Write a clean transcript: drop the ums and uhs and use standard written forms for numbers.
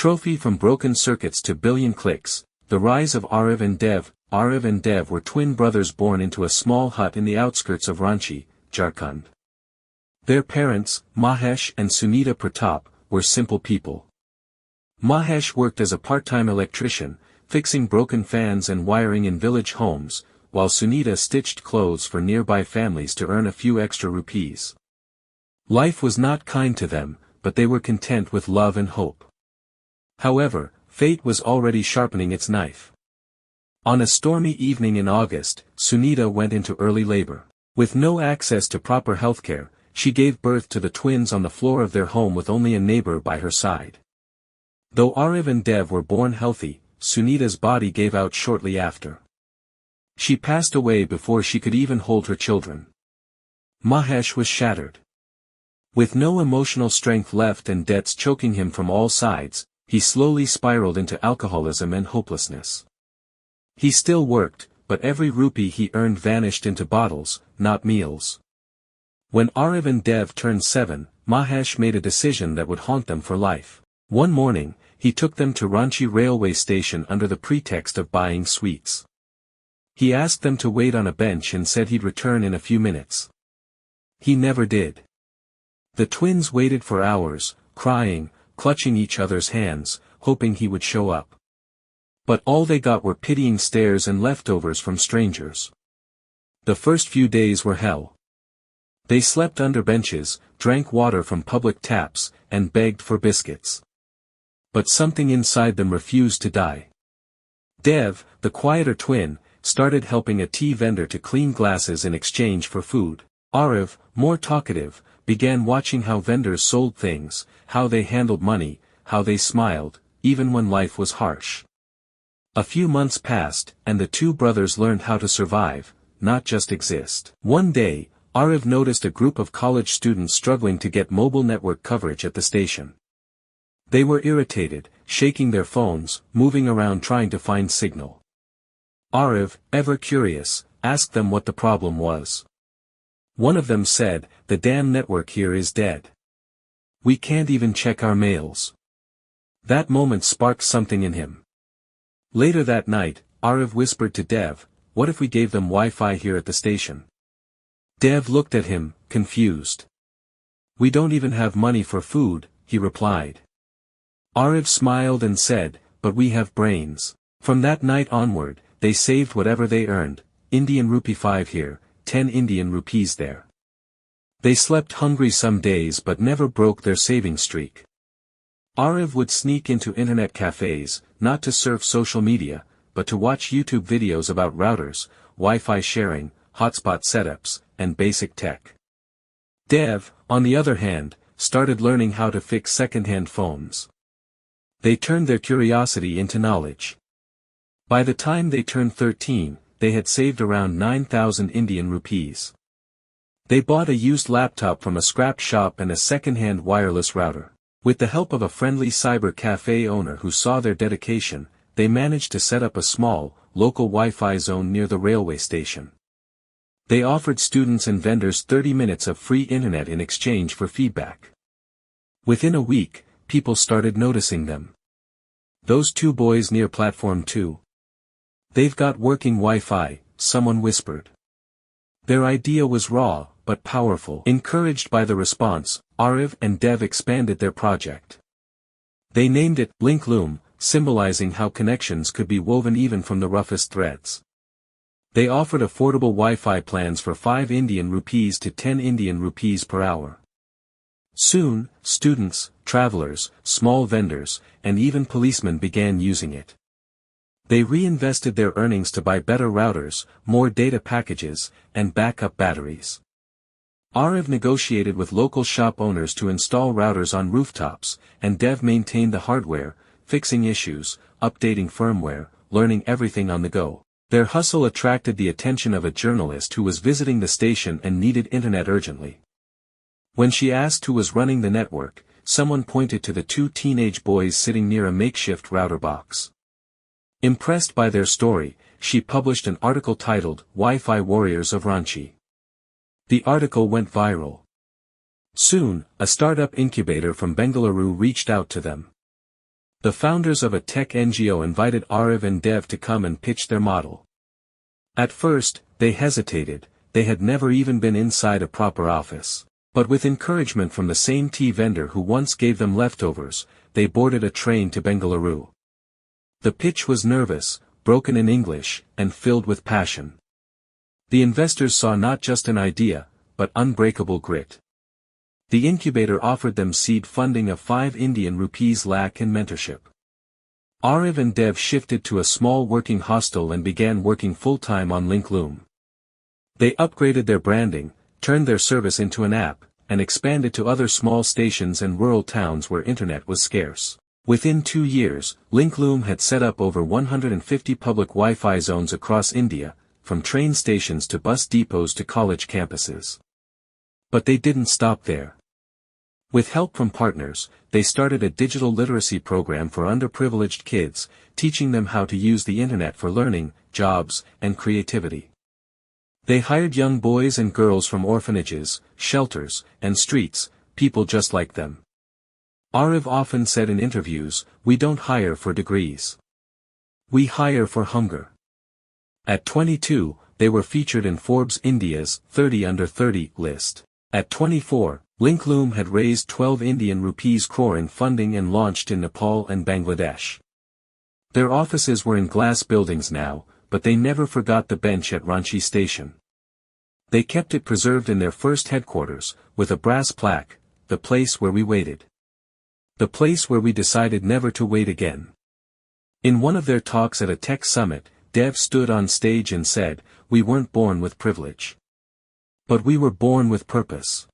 trophy from broken circuits to billion clicks, the rise of Aarav and Dev. Aarav and Dev were twin brothers born into a small hut in the outskirts of Ranchi, Jharkhand. Their parents, Mahesh and Sunita Pratap, were simple people. Mahesh worked as a part-time electrician, fixing broken fans and wiring in village homes, while Sunita stitched clothes for nearby families to earn a few extra rupees. Life was not kind to them, but they were content with love and hope. However, fate was already sharpening its knife. On a stormy evening in August, Sunita went into early labor. With no access to proper healthcare, she gave birth to the twins on the floor of their home with only a neighbor by her side. Though Aarav and Dev were born healthy, Sunita's body gave out shortly after. She passed away before she could even hold her children. Mahesh was shattered. With no emotional strength left and debts choking him from all sides, he slowly spiraled into alcoholism and hopelessness. He still worked, but every rupee he earned vanished into bottles, not meals. When Aarav and Dev turned 7, Mahesh made a decision that would haunt them for life. One morning, he took them to Ranchi railway station under the pretext of buying sweets. He asked them to wait on a bench and said he'd return in a few minutes. He never did. The twins waited for hours, crying, clutching each other's hands, hoping he would show up. But all they got were pitying stares and leftovers from strangers. The first few days were hell. They slept under benches, drank water from public taps, and begged for biscuits. But something inside them refused to die. Dev, the quieter twin, started helping a tea vendor to clean glasses in exchange for food. Aarav, more talkative, began watching how vendors sold things, how they handled money, how they smiled, even when life was harsh. A few months passed, and the two brothers learned how to survive, not just exist. One day, Aarav noticed a group of college students struggling to get mobile network coverage at the station. They were irritated, shaking their phones, moving around trying to find signal. Aarav, ever curious, asked them what the problem was. One of them said, "The damn network here is dead. We can't even check our mails." That moment sparked something in him. Later that night, Aarav whispered to Dev, "What if we gave them Wi-Fi here at the station?" Dev looked at him, confused. "We don't even have money for food," he replied. Aarav smiled and said, "But we have brains." From that night onward, they saved whatever they earned, Indian rupee 5 here, 10 Indian rupees there. They slept hungry some days but never broke their saving streak. Aarav would sneak into internet cafes, not to surf social media, but to watch YouTube videos about routers, Wi-Fi sharing, hotspot setups, and basic tech. Dev, on the other hand, started learning how to fix second-hand phones. They turned their curiosity into knowledge. By the time they turned 13, they had saved around 9,000 Indian rupees. They bought a used laptop from a scrap shop and a second-hand wireless router. With the help of a friendly cyber cafe owner who saw their dedication, they managed to set up a small, local Wi-Fi zone near the railway station. They offered students and vendors 30 minutes of free internet in exchange for feedback. Within a week, people started noticing them. "Those two boys near platform 2. They've got working Wi-Fi," someone whispered. Their idea was raw, but powerful. Encouraged by the response, Aarav and Dev expanded their project. They named it LinkLoom, symbolizing how connections could be woven even from the roughest threads. They offered affordable Wi-Fi plans for 5 Indian rupees to 10 Indian rupees per hour. Soon, students, travelers, small vendors, and even policemen began using it. They reinvested their earnings to buy better routers, more data packages, and backup batteries. Aarav negotiated with local shop owners to install routers on rooftops, and Dev maintained the hardware, fixing issues, updating firmware, learning everything on the go. Their hustle attracted the attention of a journalist who was visiting the station and needed internet urgently. When she asked who was running the network, someone pointed to the 2 teenage boys sitting near a makeshift router box. Impressed by their story, she published an article titled, "Wi-Fi Warriors of Ranchi." The article went viral. Soon, a startup incubator from Bengaluru reached out to them. The founders of a tech NGO invited Aarav and Dev to come and pitch their model. At first, they hesitated, they had never even been inside a proper office. But with encouragement from the same tea vendor who once gave them leftovers, they boarded a train to Bengaluru. The pitch was nervous, broken in English, and filled with passion. The investors saw not just an idea, but unbreakable grit. The incubator offered them seed funding of 5 Indian rupees lakh and mentorship. Aarav and Dev shifted to a small working hostel and began working full-time on LinkLoom. They upgraded their branding, turned their service into an app, and expanded to other small stations and rural towns where internet was scarce. Within 2 years, LinkLoom had set up over 150 public Wi-Fi zones across India, from train stations to bus depots to college campuses. But they didn't stop there. With help from partners, they started a digital literacy program for underprivileged kids, teaching them how to use the internet for learning, jobs, and creativity. They hired young boys and girls from orphanages, shelters, and streets, people just like them. Aarav often said in interviews, "We don't hire for degrees. We hire for hunger." At 22, they were featured in Forbes India's 30 Under 30 list. At 24, LinkLoom had raised 12 Indian rupees crore in funding and launched in Nepal and Bangladesh. Their offices were in glass buildings now, but they never forgot the bench at Ranchi station. They kept it preserved in their first headquarters, with a brass plaque, "The place where we waited. The place where we decided never to wait again." In one of their talks at a tech summit, Dev stood on stage and said, "We weren't born with privilege. But we were born with purpose."